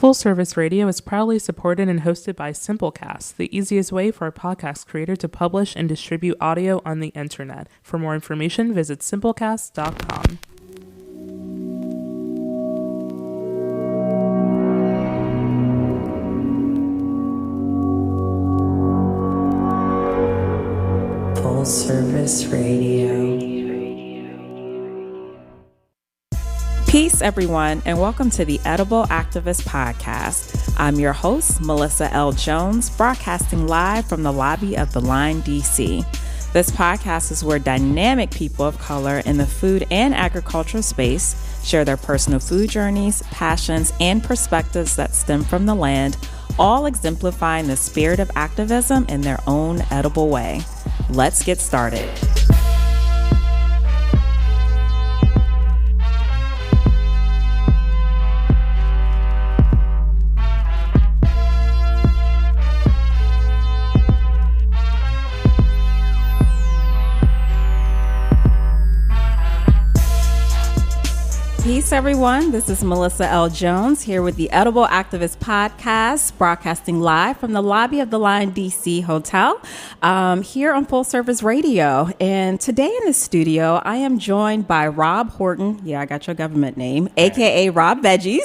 Full Service Radio is proudly supported and hosted by Simplecast, the easiest way for a podcast creator to publish and distribute audio on the internet. For more information, visit simplecast.com. Full Service Radio. Peace, everyone, and welcome to the Edible Activist Podcast. I'm your host, Melissa L. Jones, broadcasting live from the lobby of the Line, D.C. This podcast is where dynamic people of color in the food and agricultural space share their personal food journeys, passions, and perspectives that stem from the land, all exemplifying the spirit of activism in their own edible way. Let's get started. Peace, everyone. This is Melissa L. Jones here with the Edible Activist Podcast, broadcasting live from the lobby of the Line DC Hotel here on Full Service Radio. And today in the studio, I am joined by Rob Horton. Yeah, I got your government name, a.k.a. Rob Veggies,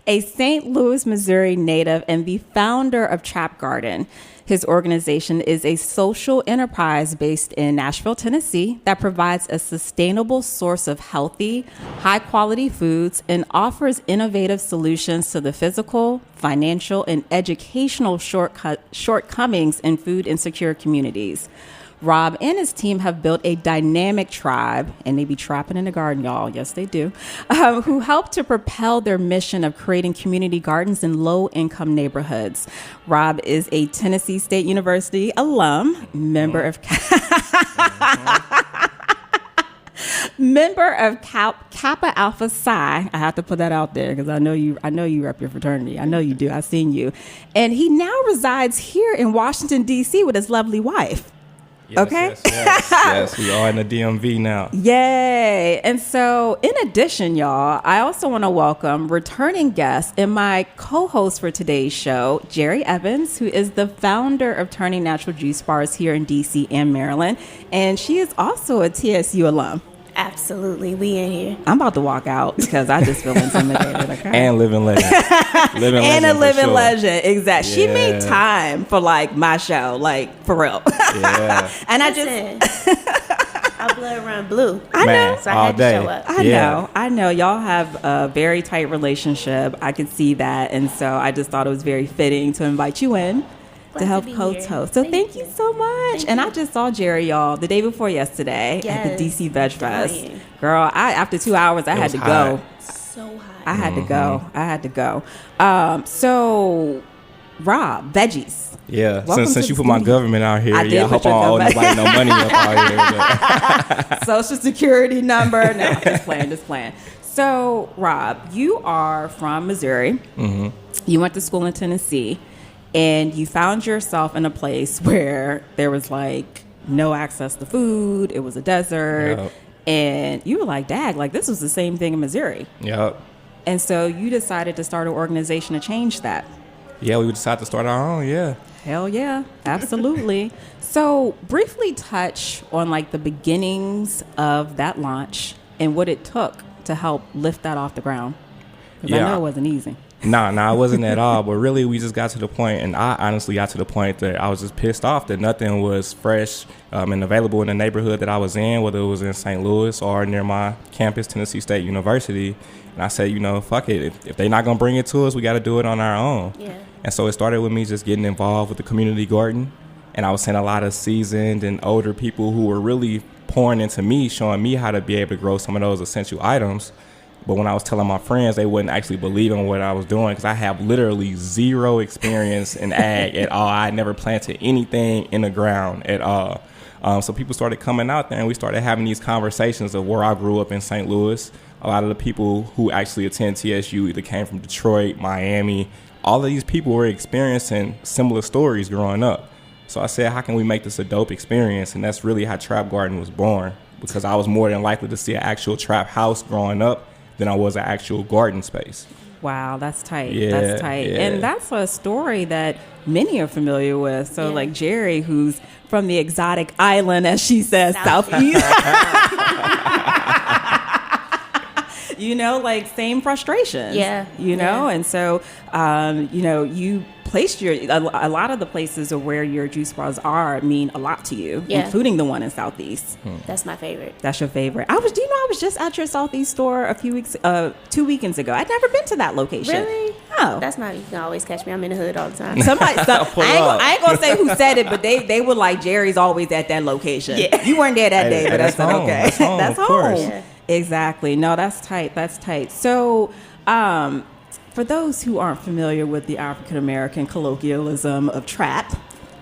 a St. Louis, Missouri native and the founder of Trap Garden. His organization is a social enterprise based in Nashville, Tennessee, that provides a sustainable source of healthy, high-quality foods and offers innovative solutions to the physical, financial, and educational shortcomings in food insecure communities. Rob and his team have built a dynamic tribe, and they be trapping in the garden, y'all. Yes, they do, who help to propel their mission of creating community gardens in low-income neighborhoods. Rob is a Tennessee State University alum, member of Kappa Alpha Psi. I have to put that out there because I know you rep your fraternity. I know you do. I've seen you. And he now resides here in Washington, D.C. with his lovely wife. Yes, okay. Yes, we are in the DMV now. Yay. And so in addition, y'all, I also want to welcome returning guest and my co-host for today's show, Jerry Evans, who is the founder of Turning Natural Juice Bars here in DC and Maryland. And she is also a TSU alum. Absolutely. We in here. I'm about to walk out because I just feel intimidated. Okay? And living legend. And a living legend. Exactly. Yeah. She made time for like my show, like for real. Yeah. And Our blood run blue. I know. So I had to show up. I know. Y'all have a very tight relationship. I could see that. And so I just thought it was very fitting to invite you in. To help co-host. So thank you so much. And I just saw Jerry, y'all, the day before yesterday at the DC Veg Fest. Girl, after 2 hours, I had to go. So hot. I had to go. So, Rob, Veggies. Yeah, Welcome since you the put my studio. government out here, I I hope I don't owe nobody no money up out here. Social security number. No, just playing. So, Rob, you are from Missouri. Mm-hmm. You went to school in Tennessee. And you found yourself in a place where there was like no access to food. It was a desert. Yep. And you were like, dag, like this was the same thing in Missouri. Yep. And so you decided to start an organization to change that. Yeah, we decided to start our own, yeah. Hell yeah, absolutely. So briefly touch on like the beginnings of that launch and what it took to help lift that off the ground. Because I know it wasn't easy. Nah, it wasn't at all. But really, we just got to the point, and I honestly got to the point that I was just pissed off that nothing was fresh and available in the neighborhood that I was in, whether it was in St. Louis or near my campus, Tennessee State University. And I said, fuck it. If they're not going to bring it to us, we got to do it on our own. Yeah. And so it started with me just getting involved with the community garden. And I was seeing a lot of seasoned and older people who were really pouring into me, showing me how to be able to grow some of those essential items. But when I was telling my friends, they wouldn't actually believe in what I was doing because I have literally zero experience in ag at all. I never planted anything in the ground at all. So people started coming out there and we started having these conversations of where I grew up in St. Louis. A lot of the people who actually attend TSU either came from Detroit, Miami. All of these people were experiencing similar stories growing up. So I said, how can we make this a dope experience? And that's really how Trap Garden was born, because I was more than likely to see an actual trap house growing up than I was an actual garden space. Wow, that's tight. Yeah, That's tight. yeah. And that's a story that many are familiar with. So, like Jerry, who's from the exotic island, as she says, Southeast. You know, like same frustrations. Yeah. You know, Yeah. and so, you know, you placed a lot of the places where your juice bars are mean a lot to you, Yeah. including the one in Southeast. That's my favorite. That's your favorite. I was just at your Southeast store 2 weekends ago. I'd never been to that location. Really? Oh. That's not, you can always catch me. I'm in the hood all the time. I ain't gonna say who said it, but they were like, Jerry's always at that location. Yeah. You weren't there that day, but that's I said, home. okay. That's home, That's of home. course. Yeah. Exactly. No, that's tight. That's tight. So, for those who aren't familiar with the African American colloquialism of trap,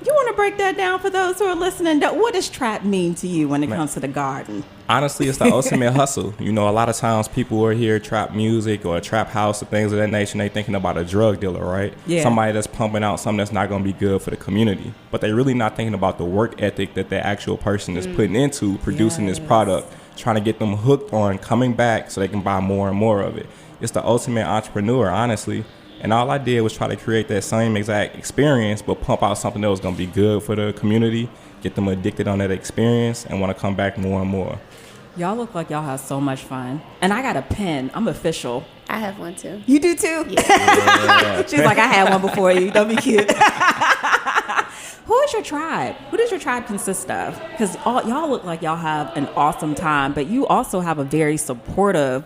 you want to break that down for those who are listening? What does trap mean to you when it comes to the garden? Honestly, it's the ultimate hustle. You know, a lot of times people will hear trap music or a trap house or things of that nature, and they thinking about a drug dealer, right? Yeah. Somebody that's pumping out something that's not going to be good for the community. But they really not thinking about the work ethic that the actual person is putting into producing this product, trying to get them hooked on coming back so they can buy more and more of it. It's the ultimate entrepreneur, honestly. And all I did was try to create that same exact experience, but pump out something that was going to be good for the community, get them addicted on that experience, and want to come back more and more. Y'all look like y'all have so much fun. And I got a pen. I'm official. I have one too. You do too? Yeah. She's like, I had one before you. Don't be cute. Who is your tribe? Who does your tribe consist of? Because y'all look like y'all have an awesome time, but you also have a very supportive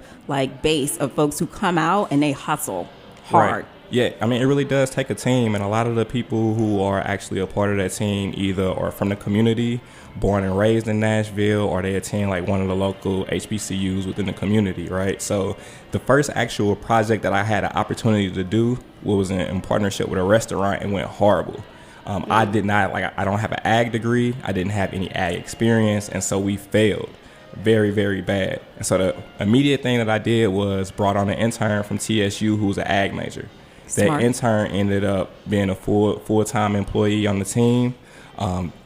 base of folks who come out and they hustle hard. Right. Yeah, I mean, it really does take a team, and a lot of the people who are actually a part of that team either are from the community, born and raised in Nashville, or they attend one of the local HBCUs within the community, right? So the first actual project that I had an opportunity to do was in partnership with a restaurant and went horrible. I did not, I don't have an ag degree. I didn't have any ag experience, and so we failed very, very bad. And so the immediate thing that I did was brought on an intern from TSU who was an ag major. Smart. That intern ended up being a full-time employee on the team,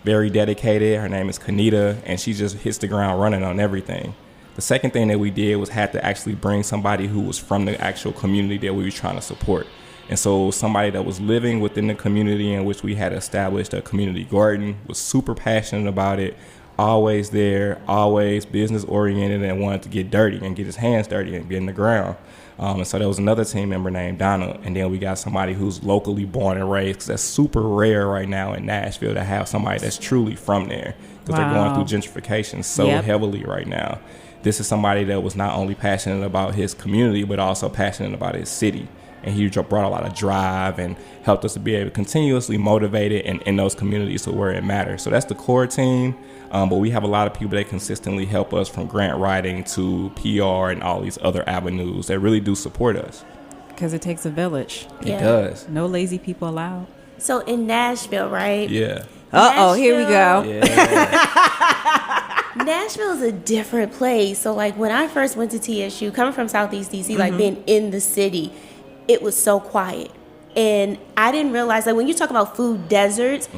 very dedicated. Her name is Kanita, and she just hits the ground running on everything. The second thing that we did was had to actually bring somebody who was from the actual community that we were trying to support. And so somebody that was living within the community in which we had established a community garden, was super passionate about it, always there, always business oriented, and wanted to get dirty and get his hands dirty and get in the ground. And so there was another team member named Donna, and then we got somebody who's locally born and raised, because that's super rare right now in Nashville to have somebody that's truly from there, because they're going through gentrification so heavily right now. This is somebody that was not only passionate about his community, but also passionate about his city. And he brought a lot of drive and helped us to be able to continuously motivate it in those communities to where it matters. So that's the core team. But we have a lot of people that consistently help us, from grant writing to PR and all these other avenues that really do support us. Because it takes a village. Yeah. It does. No lazy people allowed. So in Nashville, right? Yeah. Uh-oh, here we go. Yeah. Nashville is a different place. So when I first went to TSU, coming from Southeast DC, being in the city, it was so quiet. And I didn't realize that when you talk about food deserts,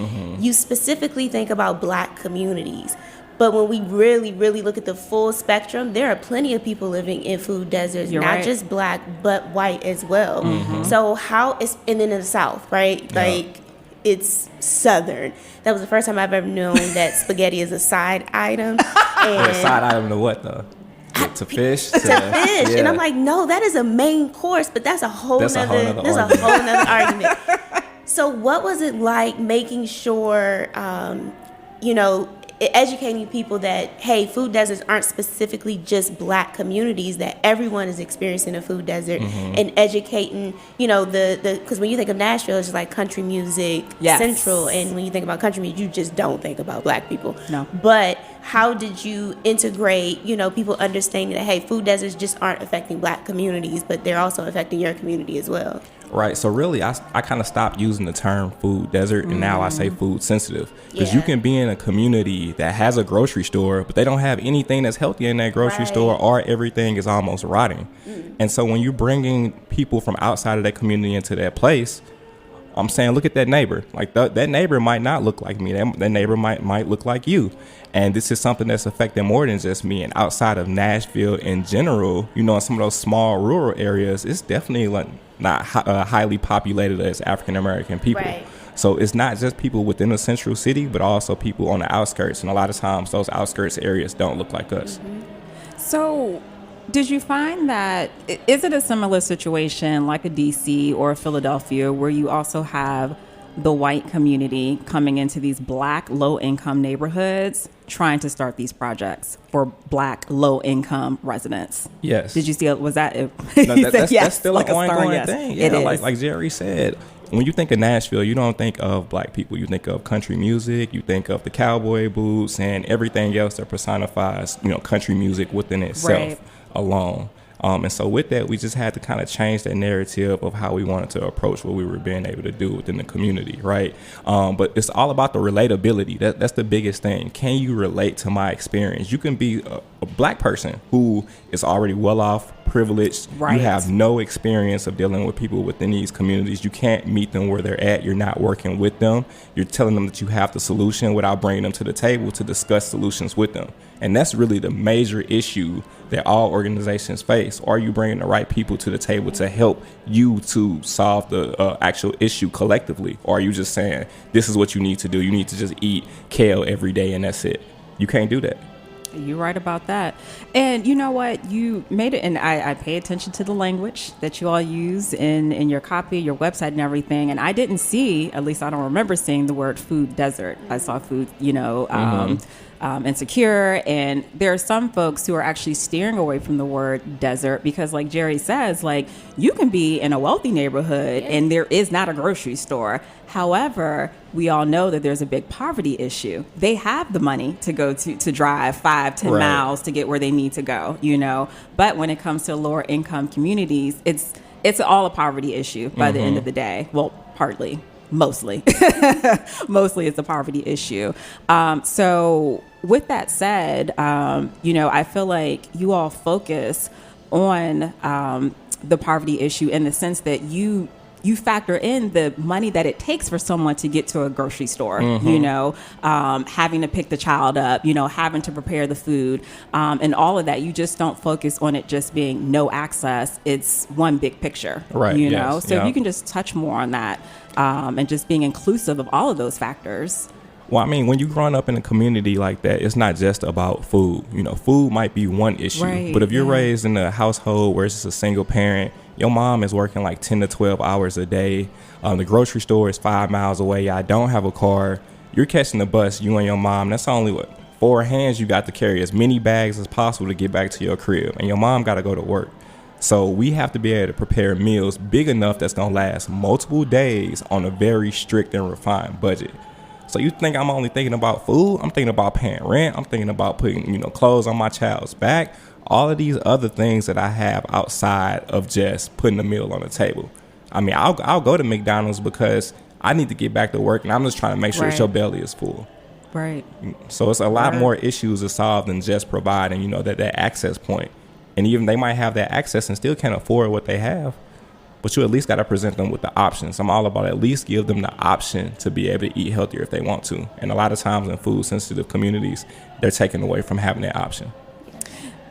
you specifically think about Black communities. But when we really, really look at the full spectrum, there are plenty of people living in food deserts, You're not right. just Black, but white as well. So and then in the South, right? Yeah. It's Southern. That was the first time I've ever known that spaghetti is a side item. Yeah, side item to what, though? To fish? To fish. Yeah. And I'm like, no, that is a main course, but that's a whole That's a whole nother argument. So what was it like making sure, educating people that, hey, food deserts aren't specifically just Black communities, that everyone is experiencing a food desert, and educating, because when you think of Nashville, it's just like country music, central, and when you think about country music, you just don't think about Black people. No. But how did you integrate, people understanding that, hey, food deserts just aren't affecting Black communities, but they're also affecting your community as well? Right. So really, I kind of stopped using the term food desert, and now I say food sensitive. Because you can be in a community that has a grocery store, but they don't have anything that's healthy in that grocery store, or everything is almost rotting. And so when you're bringing people from outside of that community into that place, I'm saying, look at that neighbor. Like that neighbor might not look like me. That neighbor might look like you. And this is something that's affecting more than just me. And outside of Nashville in general, you know, in some of those small rural areas, it's definitely like not highly populated as African American people. Right. So it's not just people within the central city, but also people on the outskirts. And a lot of times those outskirts areas don't look like us. Mm-hmm. So did you find that, is it a similar situation like a DC or a Philadelphia where you also have the white community coming into these black low-income neighborhoods trying to start these projects for black low-income residents? Yes. Did you see it? Was that it? No, that's still like an ongoing thing. Yeah, it is. Like Jerry said, when you think of Nashville, you don't think of black people. You think of country music. You think of the cowboy boots and everything else that personifies, you know, country music within itself alone. And so with that, we just had to kind of change that narrative of how we wanted to approach what we were being able to do within the community, right? But it's all about the relatability. That's the biggest thing. Can you relate to my experience? You can be a black person who is already well off, privileged. Right. You have no experience of dealing with people within these communities. You can't meet them where they're at. You're not working with them. You're telling them that you have the solution without bringing them to the table to discuss solutions with them. And that's really the major issue that all organizations face. Are you bringing the right people to the table to help you to solve the actual issue collectively? Or are you just saying, this is what you need to do. You need to just eat kale every day and that's it. You can't do that. You're right about that. And you know what? You made it, and I pay attention to the language that you all use in your copy, your website and everything. And I didn't see, at least I don't remember seeing the word food desert. I saw food, insecure. And there are some folks who are actually steering away from the word desert because, like Jerry says, like you can be in a wealthy neighborhood and there is not a grocery store. However, we all know that there's a big poverty issue. They have the money to go to drive 5-10 miles to get where they need to go, you know. But when it comes to lower income communities, it's all a poverty issue by the end of the day. Well, partly, mostly. Mostly it's a poverty issue. So with that said, I feel like you all focus on the poverty issue in the sense that you factor in the money that it takes for someone to get to a grocery store, having to pick the child up, having to prepare the food, and all of that. You just don't focus on it just being no access. It's one big picture, right? So if you can just touch more on that and just being inclusive of all of those factors. Well, I mean, when you're growing up in a community like that, it's not just about food. Food might be one issue, right, but if you're raised in a household where it's just a single parent, your mom is working like 10 to 12 hours a day. The grocery store is 5 miles away. Y'all don't have a car. You're catching the bus, you and your mom. That's only 4 hands you got to carry as many bags as possible to get back to your crib. And your mom got to go to work. So we have to be able to prepare meals big enough that's going to last multiple days on a very strict and refined budget. So you think I'm only thinking about food? I'm thinking about paying rent. I'm thinking about putting, clothes on my child's back. All of these other things that I have outside of just putting a meal on the table. I mean, I'll go to McDonald's because I need to get back to work and I'm just trying to make sure that your belly is full. Right. So it's a lot more issues to solve than just providing, that access point. And even they might have that access and still can't afford what they have. But you at least got to present them with the options. I'm all about at least give them the option to be able to eat healthier if they want to. And a lot of times in food sensitive communities, they're taken away from having that option.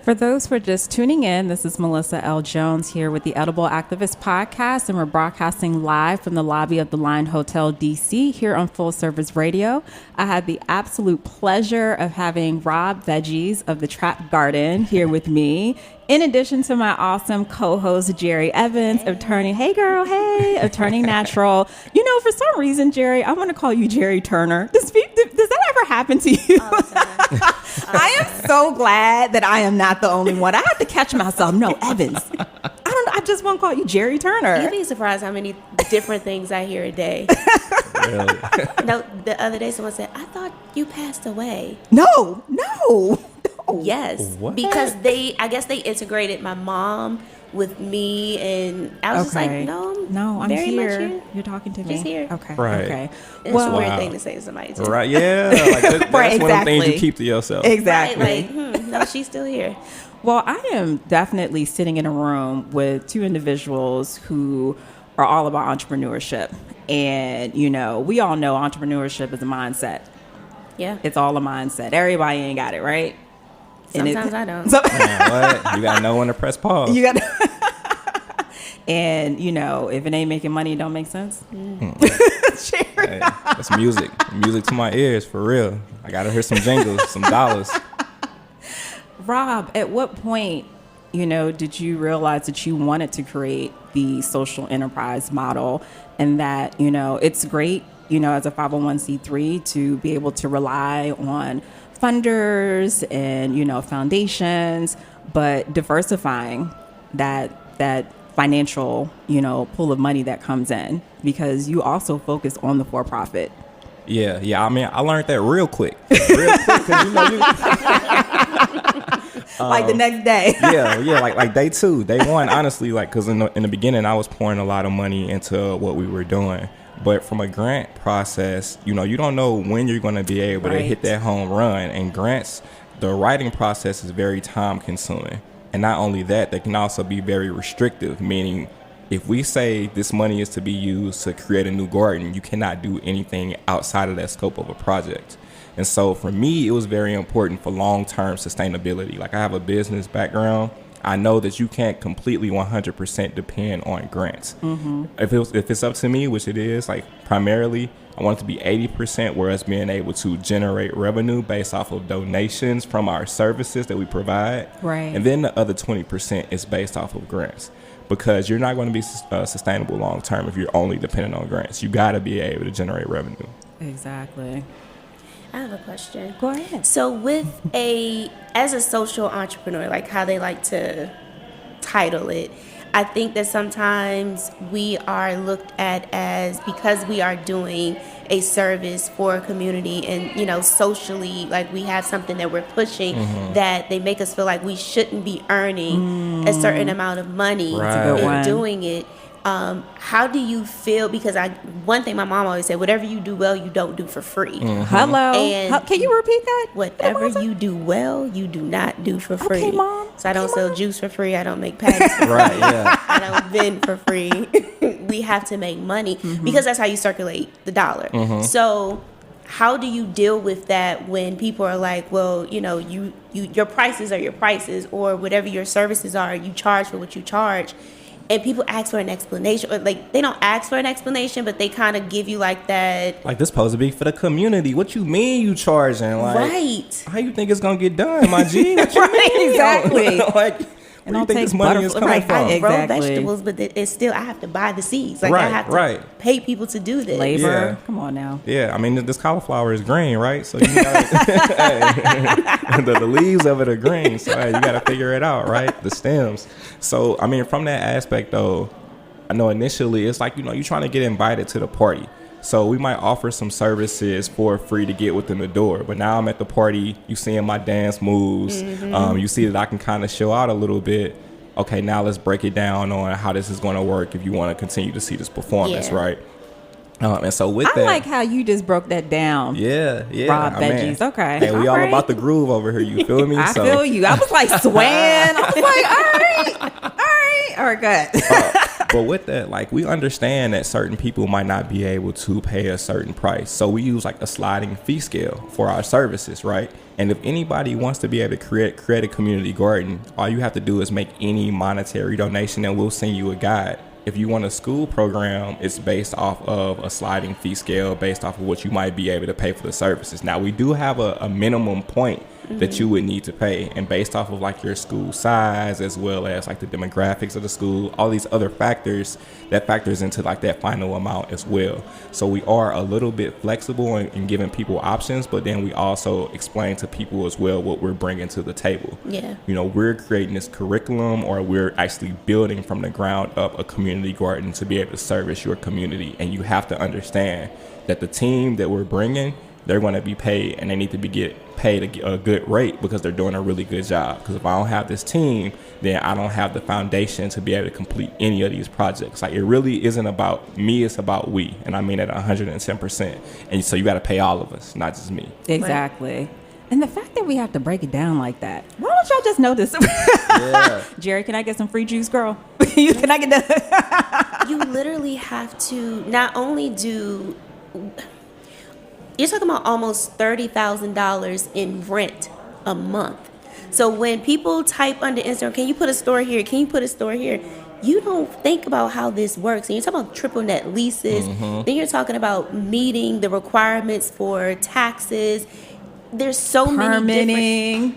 For those who are just tuning in, this is Melissa L. Jones here with the Edible Activist Podcast, and we're broadcasting live from the lobby of the Line Hotel DC here on Full Service Radio. I had the absolute pleasure of having Rob Veggies of the Trap Garden here with me, in addition to my awesome co-host, Jerry Evans, of Turning Natural. For some reason, Jerry, I want to call you Jerry Turner. Does that ever happen to you? I am so glad that I am not the only one. I have to catch myself. No, Evans. I just want to call you Jerry Turner. You'd be surprised how many different things I hear a day. Really? The other day someone said, I thought you passed away. No. Yes. What? Because I guess they integrated my mom with me, and I was just like, no, I'm very here. much here. You're talking to me. Just here. Okay. Right. Okay. It's a weird thing to say to somebody too. Right, yeah. That's one of the things you keep to yourself. Exactly. Right, no, she's still here. Well, I am definitely sitting in a room with two individuals who are all about entrepreneurship. And, you know, we all know entrepreneurship is a mindset. Yeah. It's all a mindset. Everybody ain't got it, right? Sometimes I don't. Man, what? You got to know when to press pause. You got And, you know, if it ain't making money, it don't make sense. Hey, that's music. Music to my ears, for real. I got to hear some jingles, some dollars. Rob, at what point, you know, did you realize that you wanted to create the social enterprise model, and that, you know, it's great, you know, as a 501c3 to be able to rely on funders and, you know, foundations, but diversifying that financial, you know, pool of money that comes in, because you also focus on the for-profit. Yeah. I mean, I learned that real quick. Because, you know, Like the next day. yeah, like day 2, day 1, honestly, like, because in the beginning, I was pouring a lot of money into what we were doing. But from a grant process, you know, you don't know when you're going to be able to hit that home run. And grants, the writing process is very time consuming. And not only that, they can also be very restrictive, meaning if we say this money is to be used to create a new garden, you cannot do anything outside of that scope of a project. And so for me, it was very important for long-term sustainability. Like, I have a business background. I know that you can't completely 100% depend on grants. Mm-hmm. If it's up to me, which it is, like, primarily, I want it to be 80% where us being able to generate revenue based off of donations from our services that we provide. Right. And then the other 20% is based off of grants, because you're not going to be sustainable long term if you're only dependent on grants. You got to be able to generate revenue. Exactly. I have a question. Go ahead. So as a social entrepreneur, like how they like to title it, I think that sometimes we are looked at as, because we are doing a service for a community and, you know, socially, like we have something that we're pushing, that they make us feel like we shouldn't be earning a certain amount of money in doing it. How do you feel? Because one thing my mom always said, whatever you do well, you don't do for free. Hello. And can you repeat that? Whatever you do well, you do not do for free. Okay, Mom. So I don't sell juice for free. I don't make patties for free. I don't vend for free. We have to make money because that's how you circulate the dollar. So how do you deal with that when people are like, well, you know, your prices are your prices, or whatever your services are, you charge for what you charge. And people ask for an explanation, or like they don't ask for an explanation, but they kind of give you like that. Like, this supposed to be for the community. What you mean you charging? Like, right. How you think it's gonna get done, my G? What you mean? Exactly. Like, where you think this money is coming from? I grow vegetables, but it's still, I have to buy the seeds. Like, I have to pay people to do this. Labor. Yeah. Come on now. Yeah, I mean, this cauliflower is green, right? So you gotta, the leaves of it are green. So you got to figure it out, right? The stems. So, I mean, from that aspect, though, I know initially it's like, you know, you're trying to get invited to the party. So we might offer some services for free to get within the door. But now I'm at the party, you seeing my dance moves. You see that I can kind of show out a little bit. Okay, now let's break it down on how this is going to work if you want to continue to see this performance, right? And so with that, I like how you just broke that down. Yeah. Rob Veggies. Okay. Hey, we all about the groove over here. You feel me? I feel you. I was like swaying. I was like, all right, good. But with that, like, we understand that certain people might not be able to pay a certain price. So we use like a sliding fee scale for our services, right? And if anybody wants to be able to create a community garden, all you have to do is make any monetary donation and we'll send you a guide. If you want a school program, it's based off of a sliding fee scale based off of what you might be able to pay for the services. Now, we do have a minimum point that you would need to pay, and based off of like your school size as well as like the demographics of the school, all these other factors, that factors into like that final amount as well. So we are a little bit flexible in giving people options, but then we also explain to people as well what we're bringing to the table. Yeah. You know, we're creating this curriculum, or we're actually building from the ground up a community garden to be able to service your community. And you have to understand that the team that we're bringing, they're going to be paid, and they need to be paid a good rate because they're doing a really good job. Because if I don't have this team, then I don't have the foundation to be able to complete any of these projects. Like, it really isn't about me, it's about we. And I mean that 110%. And so you got to pay all of us, not just me. Exactly. Right. And the fact that we have to break it down like that, why don't y'all just know this? Yeah. Jerry, can I get some free juice, girl? Can I get that? You literally have to not only do. You're talking about almost $30,000 in rent a month. So when people type under Instagram, can you put a store here? Can you put a store here? You don't think about how this works. And you're talking about triple net leases. Then you're talking about meeting the requirements for taxes. There's so many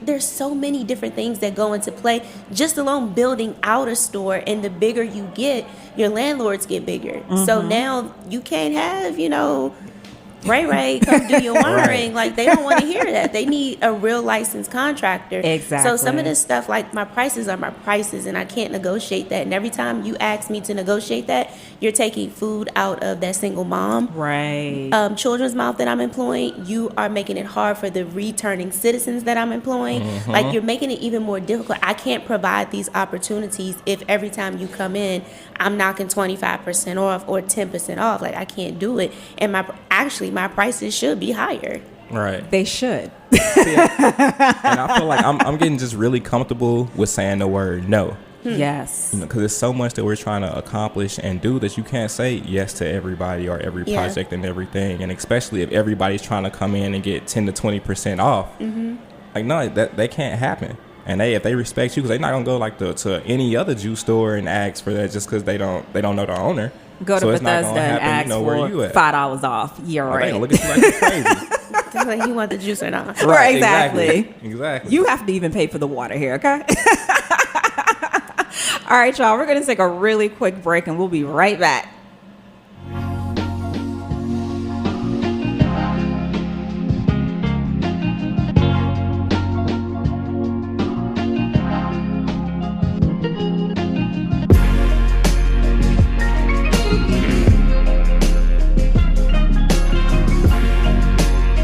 different things that go into play. Just alone building out a store, and the bigger you get, your landlords get bigger. So now you can't have, Ray, come do your wiring. Like, they don't want to hear that. They need a real licensed contractor. Exactly. So some of this stuff, like, my prices are my prices, and I can't negotiate that. And every time you ask me to negotiate that, you're taking food out of that single mom. Right. Children's mouth that I'm employing, you are making it hard for the returning citizens that I'm employing. Like, you're making it even more difficult. I can't provide these opportunities if every time you come in, I'm knocking 25% off or 10% off. Like, I can't do it. And my prices should be higher. Right. They should. Yeah. And I feel like I'm getting just really comfortable with saying the word no. Yes. Because there's so much that we're trying to accomplish and do that you can't say yes to everybody or every project and everything. And especially if everybody's trying to come in and get 10 to 20% off. Like, no, that can't happen. And if they respect you, because they're not gonna go like to any other juice store and ask for that just because they don't know the owner. Go to Bethesda and ask for $5 off. You're right. They gonna look at you like you're crazy. They're like, you want the juice or not? Right, exactly. You have to even pay for the water here, okay? All right, y'all. We're gonna take a really quick break, and we'll be right back.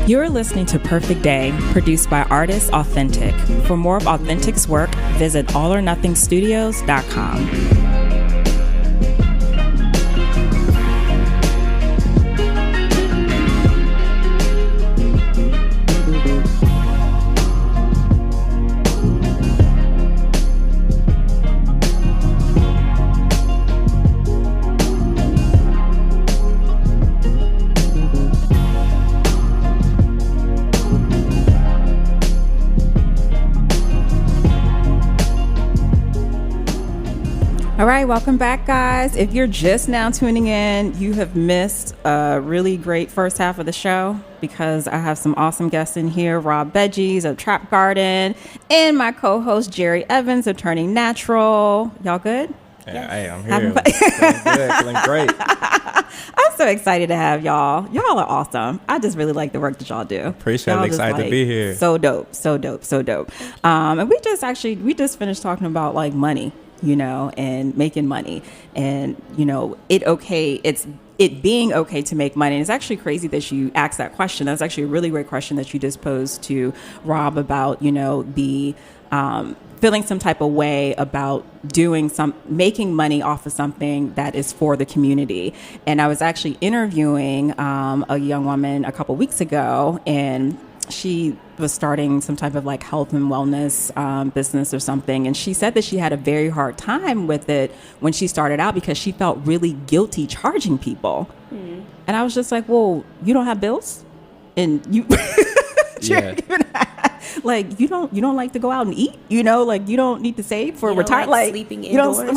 You're listening to Perfect Day, produced by Artists Authentic. For more of Authentic's work, visit allornothingstudios.com. All right, welcome back, guys. If you're just now tuning in, you have missed a really great first half of the show because I have some awesome guests in here. Rob Veggies of Trap Garden and my co-host Jerry Evans of Turning Natural. Y'all good? Yeah, hey, I'm here. Feeling great. I'm so excited to have y'all. Y'all are awesome. I just really like the work that y'all do. Appreciate it. Excited to be here. So dope. And we just finished talking about like money, and making money, and it's it being okay to make money. And it's actually crazy that you asked that question. That's actually a really great question that you just posed to Rob about, the feeling some type of way about making money off of something that is for the community. And I was actually interviewing a young woman a couple weeks ago, and she was starting some type of like health and wellness business or something. And she said that she had a very hard time with it when she started out because she felt really guilty charging people. And I was just like, well, you don't have bills? And you, like, you don't like to go out and eat, like you don't need to save for retirement. Like sleeping indoors.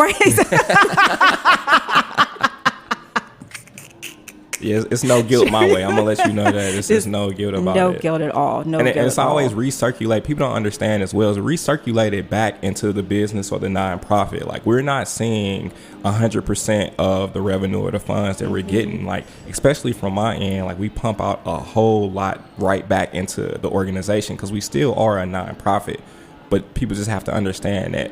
Yeah, it's no guilt my way. I'm gonna let you know that it's no guilt about it. No guilt at all. And it's always recirculate. People don't understand as well. It's recirculated back into the business or the nonprofit. Like, we're not seeing 100% of the revenue or the funds that we're getting. Like, especially from my end, like we pump out a whole lot right back into the organization because we still are a nonprofit. But people just have to understand that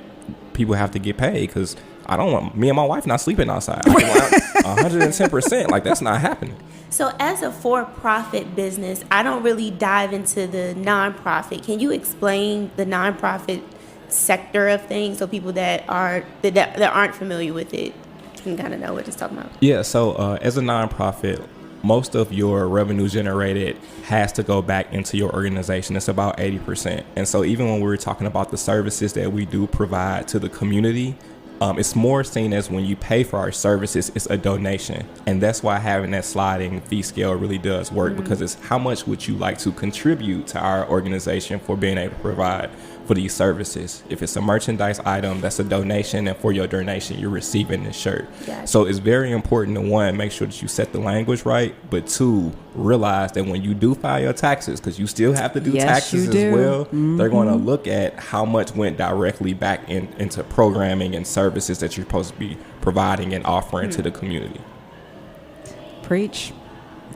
people have to get paid because I don't want me and my wife not sleeping outside. 110%. Like, that's not happening. So as a for-profit business, I don't really dive into the nonprofit. Can you explain the nonprofit sector of things so people that aren't familiar with it can kind of know what it's talking about? Yeah. So as a nonprofit, most of your revenue generated has to go back into your organization. It's about 80%. And so even when we're talking about the services that we do provide to the community, it's more seen as when you pay for our services, it's a donation. And that's why having that sliding fee scale really does work, because it's how much would you like to contribute to our organization for being able to provide for these services. If it's a merchandise item, that's a donation, and for your donation, you're receiving this shirt. Gotcha. So it's very important to, one, make sure that you set the language right, but two, realize that when you do file your taxes, because you still have to do taxes as well, they're going to look at how much went directly back into programming and services that you're supposed to be providing and offering to the community. Preach.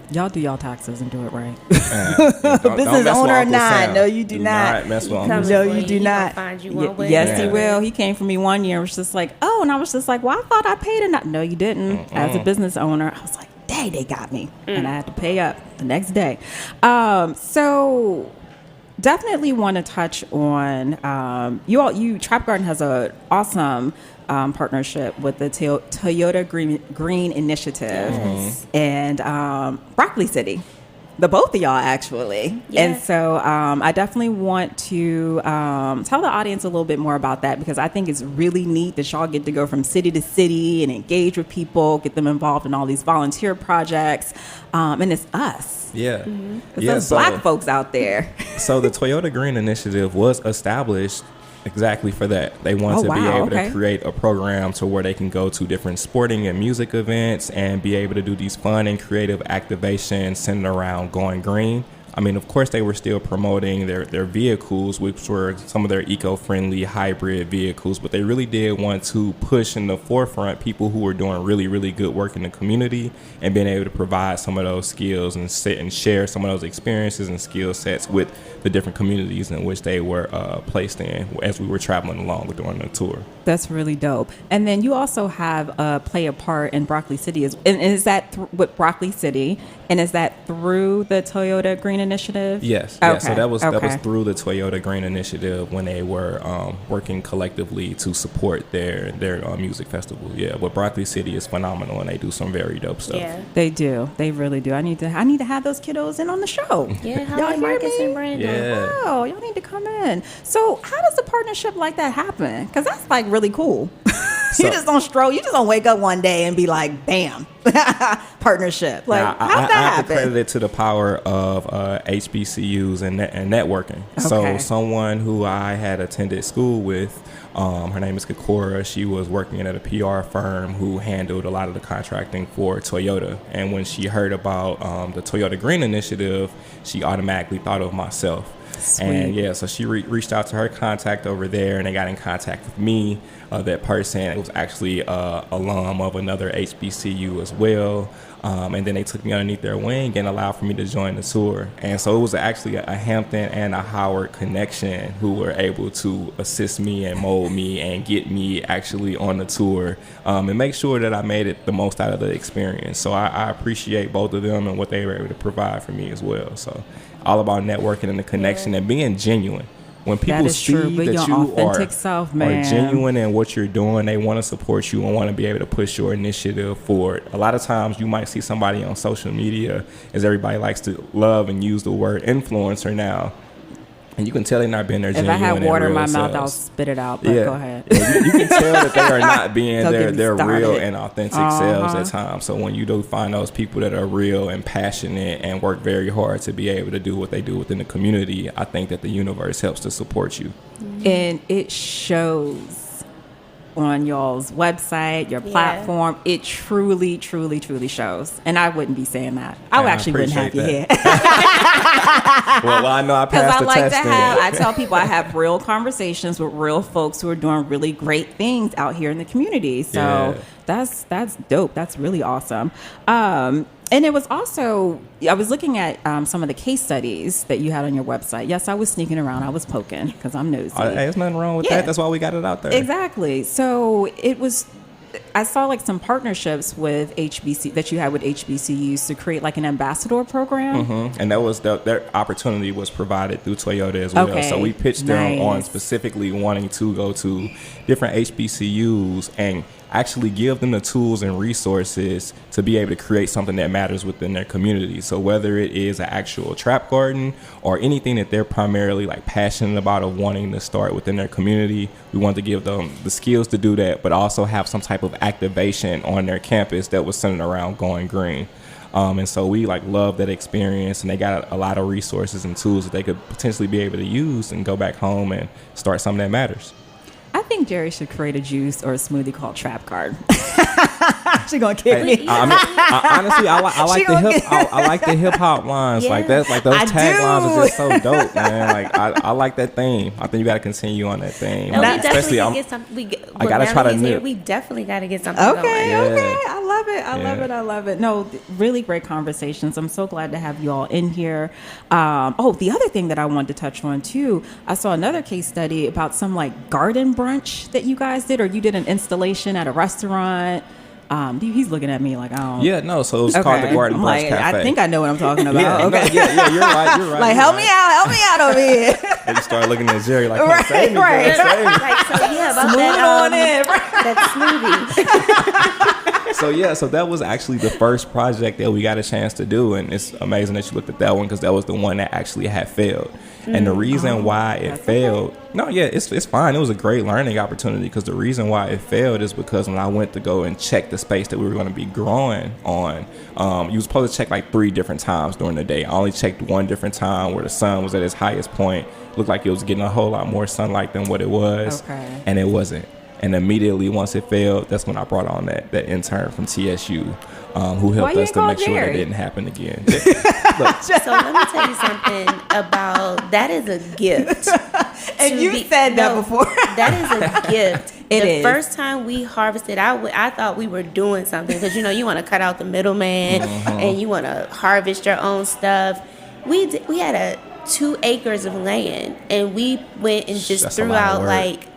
Y'all do y'all taxes and do it right. Business owner or not. No, you do not. Mess with No, you do not. Find you one way. Yes, he will. He came for me one year and was just like, oh, and I was just like, well, I thought I paid enough. No, you didn't. As a business owner, I was like, dang, they got me. And I had to pay up the next day. So definitely want to touch on, Trap Garden has an awesome partnership with the Toyota Green Initiative and Broccoli City. The both of y'all, actually. Yeah. And so I definitely want to tell the audience a little bit more about that, because I think it's really neat that y'all get to go from city to city and engage with people, get them involved in all these volunteer projects. And it's us. Yeah. It's those black folks out there. So the Toyota Green Initiative was established exactly for that. They want to be able to create a program to where they can go to different sporting and music events and be able to do these fun and creative activations centered around going green. I mean, of course, they were still promoting their vehicles, which were some of their eco-friendly hybrid vehicles, but they really did want to push in the forefront people who were doing really, really good work in the community and being able to provide some of those skills and sit and share some of those experiences and skill sets with the different communities in which they were placed in as we were traveling along with during the tour. That's really dope. And then you also have play a part in Broccoli City. And is that with Broccoli City? And is that through the Toyota Green Initiative? Yes. Okay. Yeah, so that was through the Toyota Green Initiative when they were working collectively to support their music festival. Yeah, but Broccoli City is phenomenal, and they do some very dope stuff. Yeah. They do. They really do. I need to have those kiddos in on the show. Yeah, y'all hear Marcus me? and Brandon. Yeah. Wow, y'all need to come in. So how does a partnership like that happen? Because that's like really cool. You just don't stroll. You just don't wake up one day and be like, bam, partnership. Like, now, how'd that I have happen? to credit it to the power of HBCUs and networking. Okay. So someone who I had attended school with, her name is Kakora. She was working at a PR firm who handled a lot of the contracting for Toyota. And when she heard about the Toyota Green Initiative, she automatically thought of myself. Sweet. And yeah, so she reached out to her contact over there, and they got in contact with me. That person was actually alum of another HBCU as well. And then they took me underneath their wing and allowed for me to join the tour. And so it was actually a Hampton and a Howard connection who were able to assist me and mold me and get me actually on the tour and make sure that I made it the most out of the experience. So I appreciate both of them and what they were able to provide for me as well. So all about networking and the connection and being genuine. When people see that you are genuine in what you're doing, they want to support you and want to be able to push your initiative forward. A lot of times you might see somebody on social media, as everybody likes to love and use the word influencer now, and you can tell they're not being their genuine. If I had water in my selves. mouth, I'll spit it out, but go ahead. You can tell that they are not being their real and authentic selves at Uh-huh. times. So when you do find those people that are real and passionate and work very hard to be able to do what they do within the community, I think that the universe helps to support you. And it shows on y'all's website, your platform. It truly, truly, truly shows. And I wouldn't be saying that. I actually wouldn't have you here. Well, I know I passed the test. I tell people I have real conversations with real folks who are doing really great things out here in the community. So that's dope. That's really awesome. And it was also, I was looking at some of the case studies that you had on your website. Yes, I was sneaking around. I was poking because I'm nosy. Hey, there's nothing wrong with that. That's why we got it out there. Exactly. So it was, I saw like some partnerships with that you had with HBCUs to create like an ambassador program. Mm-hmm. And that was their opportunity was provided through Toyota as well. Okay. So we pitched them on specifically wanting to go to different HBCUs and actually give them the tools and resources to be able to create something that matters within their community. So whether it is an actual trap garden or anything that they're primarily like passionate about or wanting to start within their community, we want to give them the skills to do that, but also have some type of activation on their campus that was centered around going green. And so we like love that experience, and they got a lot of resources and tools that they could potentially be able to use and go back home and start something that matters. I think Jerry should create a juice or a smoothie called Trap Garden. She gonna kick me. Honestly, I like the hip hop lines. Like that's like those taglines are just so dope, man. Like I like that theme. I think you got to continue on that theme. No, we especially definitely get some. I gotta try to nip. We definitely got to get something Okay, going. okay. I love it. I love it. No, really great conversations. I'm so glad to have you all in here. The other thing that I wanted to touch on too, I saw another case study about some like garden brunch that you guys did, or you did an installation at a restaurant. He's looking at me like, I don't. Yeah, no. So it's called the Garden Brunch Cafe. I think I know what I'm talking about. Yeah, okay. No, yeah, you're right. Like, help me out over here. And you start looking at Jerry like, right. Save me. Like, so yeah, about that smoothie. So that was actually the first project that we got a chance to do, and it's amazing that you looked at that one because that was the one that actually had failed. And the reason why it failed, it's fine. It was a great learning opportunity because the reason why it failed is because when I went to go and check the space that we were going to be growing on, you was supposed to check like 3 different times during the day. I only checked one different time where the sun was at its highest point. Looked like it was getting a whole lot more sunlight than what it was, and it wasn't. And immediately once it failed, that's when I brought on that intern from TSU, who helped us to make sure that didn't happen again. So let me tell you something about that is a gift. And you said that before. That is a gift. The first time we harvested, I thought we were doing something because you want to cut out the middleman and you want to harvest your own stuff. We had 2 acres of land, and we went and just threw out like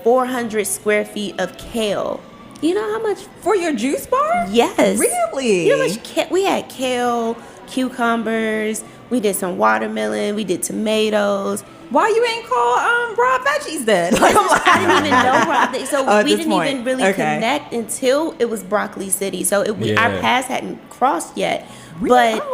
400 square feet of kale. You know how much for your juice bar? Yes. Really? You know how much we had kale, cucumbers, we did some watermelon, we did tomatoes. Why you ain't call raw veggies then? Like, I didn't even know raw veggies. So we didn't point. even really connect until it was Broccoli City. So our paths hadn't crossed yet. Really? But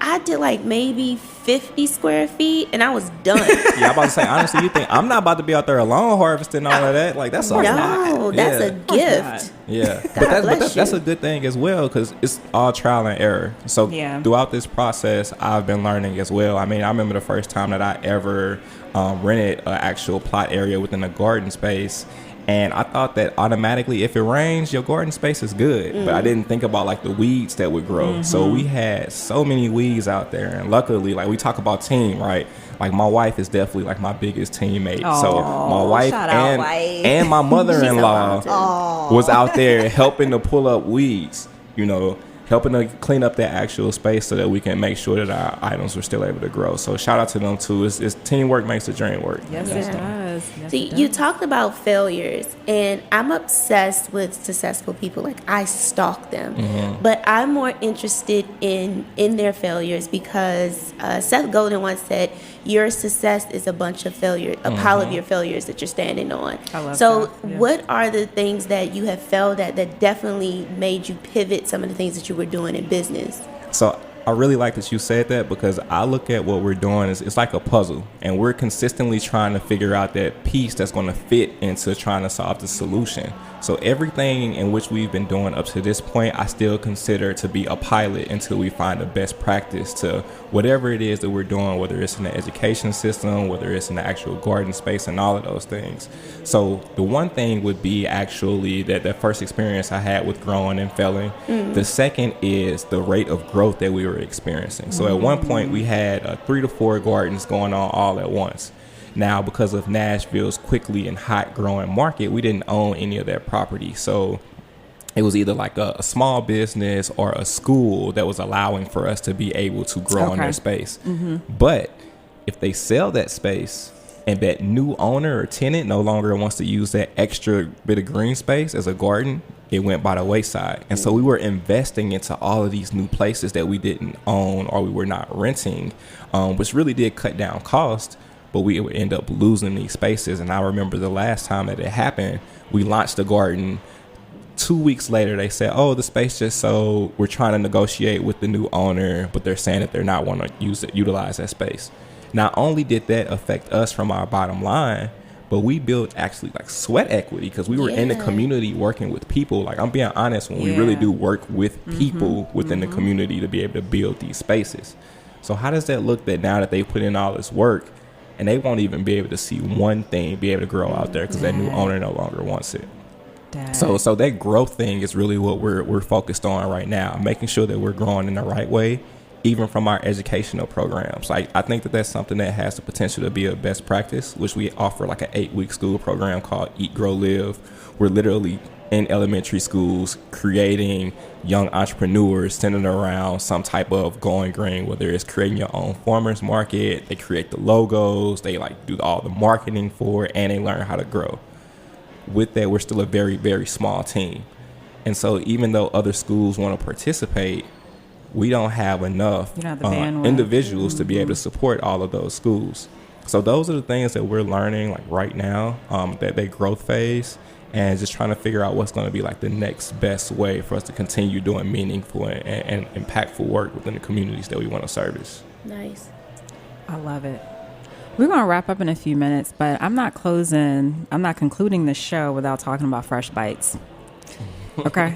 I did like maybe 50 square feet, and I was done. Yeah, I'm about to say, honestly, you think I'm not about to be out there alone harvesting all of that? Like, that's a lot. No, that's a gift. Yeah, but that's a good thing as well because it's all trial and error. So throughout this process, I've been learning as well. I mean, I remember the first time that I ever rented an actual plot area within a garden space. And I thought that automatically, if it rains, your garden space is good. But I didn't think about like the weeds that would grow. So we had so many weeds out there. And luckily, like we talk about team, right? Like my wife is definitely like my biggest teammate. So my wife and my mother-in-law was out there helping to pull up weeds, helping to clean up that actual space so that we can make sure that our items were still able to grow. So shout out to them too. It's teamwork makes the dream work. Yes, it does. See, you talked about failures, and I'm obsessed with successful people. Like, I stalk them. But I'm more interested in their failures because Seth Godin once said, your success is a bunch of failures, a pile of your failures that you're standing on. I love so that. Yeah. what are the things that you have failed at that definitely made you pivot some of the things that you were doing in business? So I really like that you said that because I look at what we're doing as it's like a puzzle, and we're consistently trying to figure out that piece that's going to fit into trying to solve the solution. So everything in which we've been doing up to this point, I still consider to be a pilot until we find the best practice to whatever it is that we're doing, whether it's in the education system, whether it's in the actual garden space and all of those things. So the one thing would be actually that first experience I had with growing and failing. The second is the rate of growth that we were experiencing. So at one point we had 3 to 4 gardens going on all at once. Now, because of Nashville's quickly and hot growing market, we didn't own any of that property. So it was either like a small business or a school that was allowing for us to be able to grow in their space. But if they sell that space and that new owner or tenant no longer wants to use that extra bit of green space as a garden, it went by the wayside. And so we were investing into all of these new places that we didn't own or we were not renting, which really did cut down cost. But we would end up losing these spaces. And I remember the last time that it happened, we launched the garden 2 weeks later, they said, "Oh, the space just sold. We're trying to negotiate with the new owner, but they're saying that they're not want to utilize that space." Not only did that affect us from our bottom line, but we built actually like sweat equity because we were in the community working with people. Like, I'm being honest, when we really do work with people within the community to be able to build these spaces. So how does that look that now that they put in all this work and they won't even be able to see one thing be able to grow out there because that new owner no longer wants it? So that growth thing is really what we're focused on right now, making sure that we're growing in the right way, even from our educational programs. Like, I think that that's something that has the potential to be a best practice, which we offer like an 8-week school program called Eat, Grow, Live. We're literally in elementary schools creating young entrepreneurs centered around some type of going green, whether it's creating your own farmers market, they create the logos, they like do all the marketing for it, and they learn how to grow. With that, we're still a very, very small team. And so even though other schools want to participate, we don't have enough individuals to be able to support all of those schools. So those are the things that we're learning like right now, that growth phase, and just trying to figure out what's going to be like the next best way for us to continue doing meaningful and impactful work within the communities that we want to service. Nice. I love it. We're going to wrap up in a few minutes, but I'm not concluding the show without talking about Fresh Bites. Okay?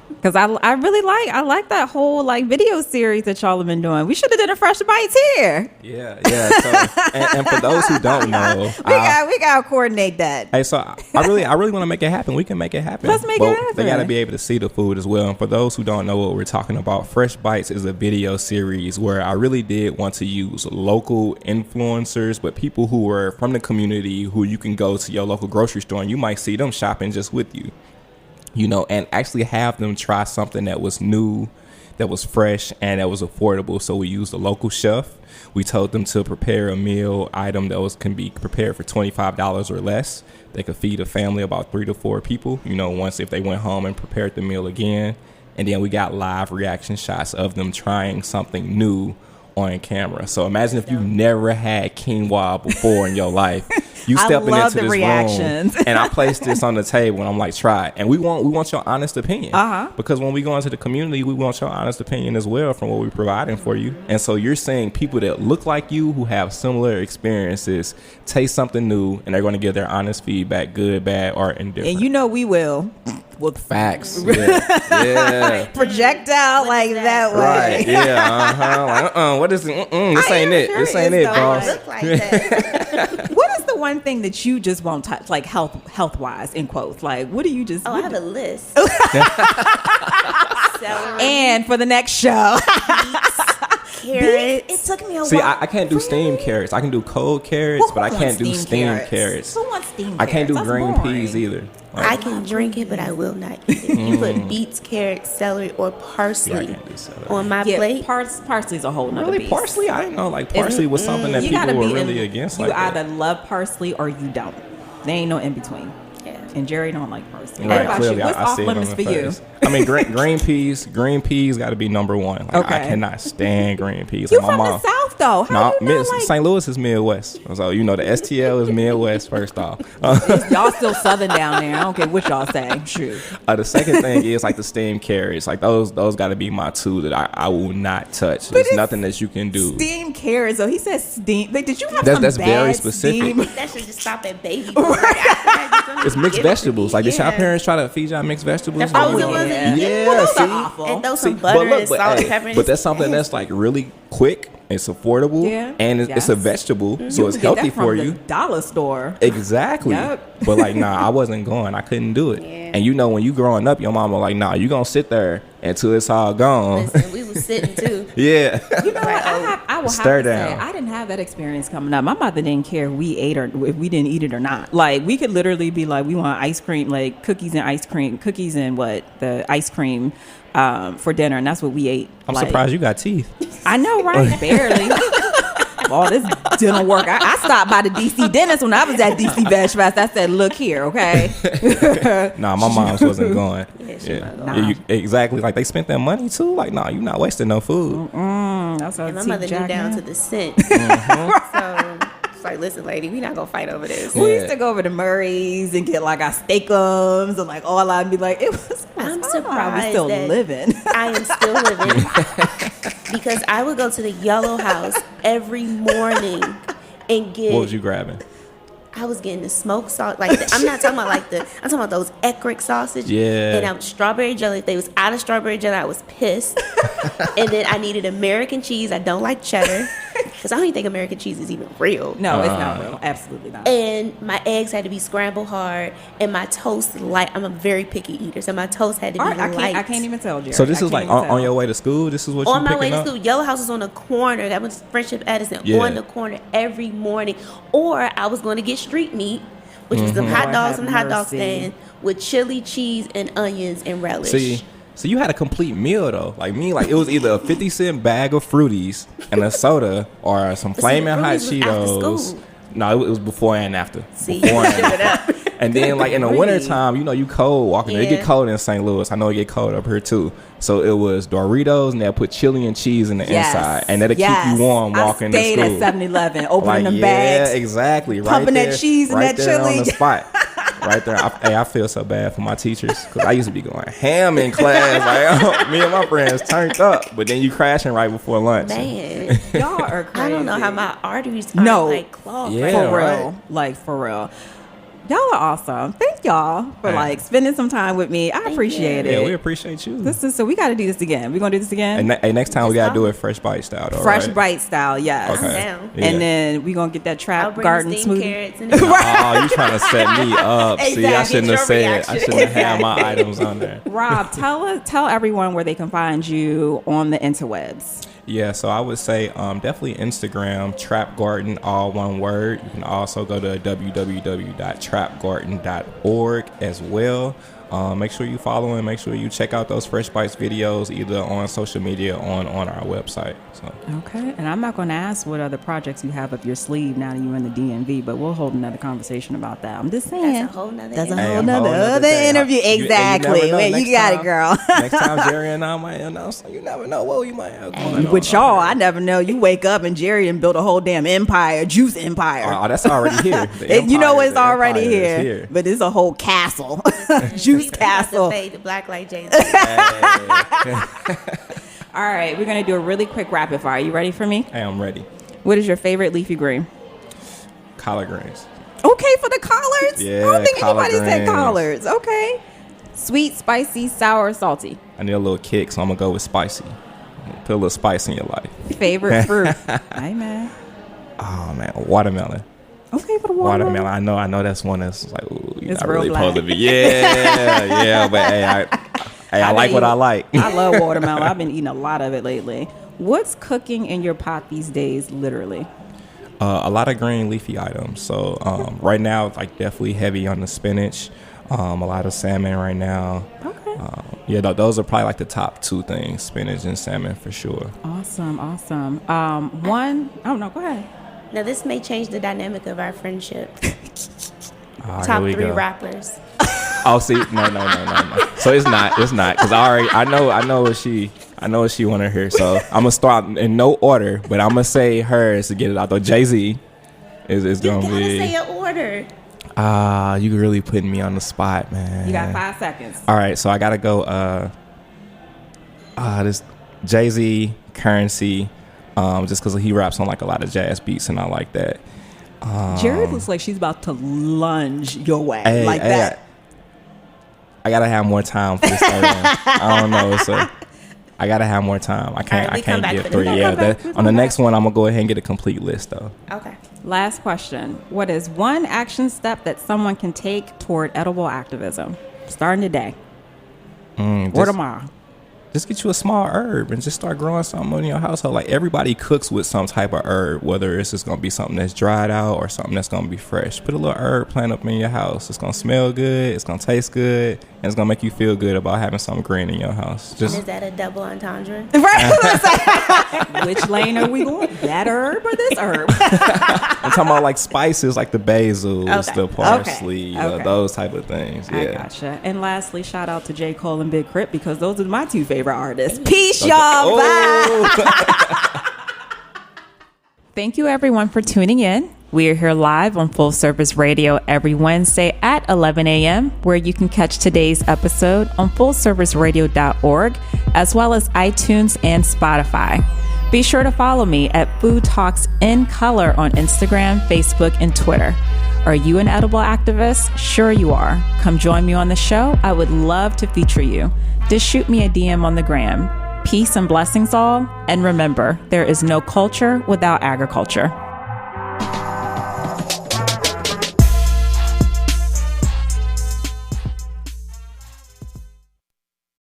Because I really like that whole like video series that y'all have been doing. We should have done a Fresh Bites here. Yeah. So, and for those who don't know, we gotta coordinate that. Hey, so I really want to make it happen. We can make it happen. Let's make it happen. They got to be able to see the food as well. And for those who don't know what we're talking about, Fresh Bites is a video series where I really did want to use local influencers, but people who were from the community who you can go to your local grocery store and you might see them shopping just with you. You know, and actually have them try something that was new, that was fresh, and that was affordable. So we used a local chef. We told them to prepare a meal item that can be prepared for $25 or less. They could feed a family about 3 to 4 people, you know, once if they went home and prepared the meal again. And then we got live reaction shots of them trying something new on camera. So imagine if you never had quinoa before in your life. You stepping into this room and I placed this on the table and I'm like, try it. And we want your honest opinion. Because when we go into the community, we want your honest opinion as well from what we're providing for you. And so you're seeing people that look like you who have similar experiences taste something new and they're going to give their honest feedback, good, bad, or indifferent. And you know we will. With facts. Yeah. Project out like that way. Right. Yeah. Like, what is it? This ain't it. This ain't it, boss. Look like that. What is the one thing that you just won't touch, like health wise, in quotes? Like, what do you just? I have a list. Celery. And for the next show. Carrots. It took me a while. See, I can't do steamed carrots. I can do cold carrots, but I can't do steamed carrots. Who wants steamed carrots? I can't do green peas either. I can drink it, but I will not eat it. You put beets, carrots, celery, or parsley on my plate. Parsley's a whole nother beast. Parsley? I didn't know like parsley was something that people were really against. You like either love parsley or you don't. There ain't no in between. Yeah. And Jerry don't like parsley. Right, what about clearly, you? What's off limits for you? I mean, green peas got to be number one. Like, okay. I cannot stand green peas. You like, from the South, though. How you not like... St. Louis is Midwest. So, you know, the STL is Midwest, first off. Y'all still Southern down there. I don't care what y'all say. True. The second thing is like the steamed carrots. Like those got to be my two that I will not touch. There's nothing that you can do. Steamed carrots. So he says steamed. Like, did you have that's very specific. That should just stop at baby. It's mixed vegetables. Like, did y'all parents try to feed y'all mixed vegetables? Yeah, see? And throw some butter and salt and pepper. But that's something that's like really quick. It's affordable, and it's a vegetable, so it's healthy for you. Dollar store. Exactly. Yep. But like, nah, I wasn't going. I couldn't do it. Yeah. And you know, when you growing up, your mama like, nah, you gonna sit there until it's all gone. Listen, we was sitting too. Yeah. You know what? I will have to say, I didn't have that experience coming up. My mother didn't care if we ate or if we didn't eat it or not. Like, we could literally be like, we want ice cream, like cookies and ice cream for dinner, and that's what we ate. I'm surprised you got teeth. I know, right? Barely. All this didn't work. I stopped by the DC dentist when I was at DC Veg Fest. I said, look here, okay? Nah, my mom's wasn't going. Exactly. Like, they spent that money too. Like, nah, you're not wasting no food. That's and my mother knew down to the cent. was like, listen, lady, we not gonna fight over this. We used to go over to Murray's and get like our steakums and like all I'd be like, it was. I'm I'm surprised still that living. I am still living because I would go to the Yellow House every morning and get. What was you grabbing? I was getting the smoked sausage. I'm not talking about I'm talking about those Eckrich sausage. Yeah. And I was strawberry jelly. If they was out of strawberry jelly, I was pissed. And then I needed American cheese. I don't like cheddar because I don't even think American cheese is even real. No, it's not real. Absolutely not. And my eggs had to be scrambled hard, and my toast light. I'm a very picky eater, so my toast had to be light. I can't even tell, Jerry. So this is like on your way to school? This is what On you my way picking to up? school. Yellow House is on the corner. That was Friendship Edison. Yeah. On the corner every morning. Or I was going to get street meat, which was some hot dogs from the hot dog stand with chili, cheese, and onions and relish. See, so you had a complete meal though. Like me, like it was either a 50-cent bag of Fruities and a soda or some flaming hot Fruities was after Cheetos. school. No, it was before and after. See, Before and give it after. up. And then like in the wintertime, you know, you cold walking there. It Yeah. get cold in St. Louis. I know it get cold up here too. So it was Doritos and they'll put chili and cheese in the inside. And that'll keep you warm walking to I school. stayed at 7-Eleven, opening Like, them yeah, bags. exactly. pumping right that there, cheese and right that there chili. on the spot. Right there. I feel so bad for my teachers because I used to be going ham in class. Like, me and my friends turned up, but then you crashing right before lunch. Man, Y'all are crazy. I don't know how my arteries are like clogged. Yeah. right For now. right. real. Like, for real. Y'all are awesome. Thank y'all for like spending some time with me. I appreciate Yeah, it. we appreciate you. So we got to do this again. We're going to do this again? And next time we got to do it fresh bite style, though, Fresh right? bite style, yes. I'm down. Yeah. And then we're going to get that I'll trap bring garden steamed smoothie. carrots and Oh, you trying to set me up. See, I Exactly. shouldn't have Your said. I reaction. shouldn't have had my items on there. Rob, tell everyone where they can find you on the interwebs. Yeah, so I would say definitely Instagram, Trap Garden, all one word. You can also go to www.trapgarden.org as well. Make sure you follow and make sure you check out those Fresh Bites videos either on social media or on our website. So Okay. And I'm not going to ask what other projects you have up your sleeve now that you're in the DMV, but we'll hold another conversation about that. I'm just saying. That's a whole nother That's a interview. whole Hey, a whole nother nother other day. interview. You Exactly. never know Wait, next you got it, time. girl. Next time Jerry and I might announce, you never know what we might have going on. With y'all, I never know. You wake up and Jerry and built a whole damn empire, juice empire. Oh, that's already here. The You know empire- it's the already empire is here, but it's a whole castle, juice We about to castle. fade to black like Jay-Z. All right, we're gonna do a really quick rapid fire. You ready for me? Hey, I'm ready. What is your favorite leafy green? Collard greens. Okay, for the collards. I Yeah, don't think collard anybody said greens. collards. Okay. Sweet, spicy, sour, or salty. I need a little kick, so I'm gonna go with spicy. Put a little spice in your life. Favorite fruit. Hey man. Oh man, watermelon. Okay, for the watermelon. Watermelon. I know that's one that's like, ooh, you're It's not real really black. supposed to be. Yeah, but hey, I like what I like. I love watermelon. I've been eating a lot of it lately. What's cooking in your pot these days, literally? A lot of green leafy items. So right now, it's like definitely heavy on the spinach. A lot of salmon right now. Okay. Yeah, those are probably like the top two things: spinach and salmon for sure. Awesome. Oh no, go ahead. Now, this may change the dynamic of our friendship. Here Top we 3 go. rappers. Oh, see, no. So it's not, because I know what she want to hear. So I'm gonna start in no order, but I'm gonna say hers to get it out. Though Jay-Z is You gonna gotta be. say an order. You really putting me on the spot, man. You got 5 seconds. All right, so I gotta go. This Jay-Z, Currency, just because he raps on like a lot of jazz beats, and I like that. Jared looks like she's about to lunge your way Hey, like hey, that. I gotta have more time for this third one. I don't know. I gotta have more time. I can't. All right, we I can't come back get to three. this. Yeah, We'll come back. that, We'll on come the back. next one, I'm gonna go ahead and get a complete list though. Okay. Last question. What is one action step that someone can take toward edible activism? Starting today or tomorrow. Just get you a small herb and just start growing something in your household. Like everybody cooks with some type of herb, whether it's just gonna be something that's dried out or something that's gonna be fresh. Put a little herb plant up in your house. It's gonna smell good. It's gonna taste good, and it's gonna make you feel good about having something green in your house. And Just is that a double entendre? Right. Which lane are we going? That herb or this herb? I'm talking about like spices, like the basil, Okay. the parsley, Okay. those type of things. I Yeah. gotcha. And lastly, shout out to J. Cole and Big Crit because those are my 2 favorite artists. Peace, y'all. Bye. Thank you, everyone, for tuning in. We are here live on Full Service Radio every Wednesday at 11 a.m., where you can catch today's episode on fullserviceradio.org, as well as iTunes and Spotify. Be sure to follow me at Food Talks in Color on Instagram, Facebook, and Twitter. Are you an edible activist? Sure you are. Come join me on the show. I would love to feature you. Just shoot me a DM on the gram. Peace and blessings all. And remember, there is no culture without agriculture.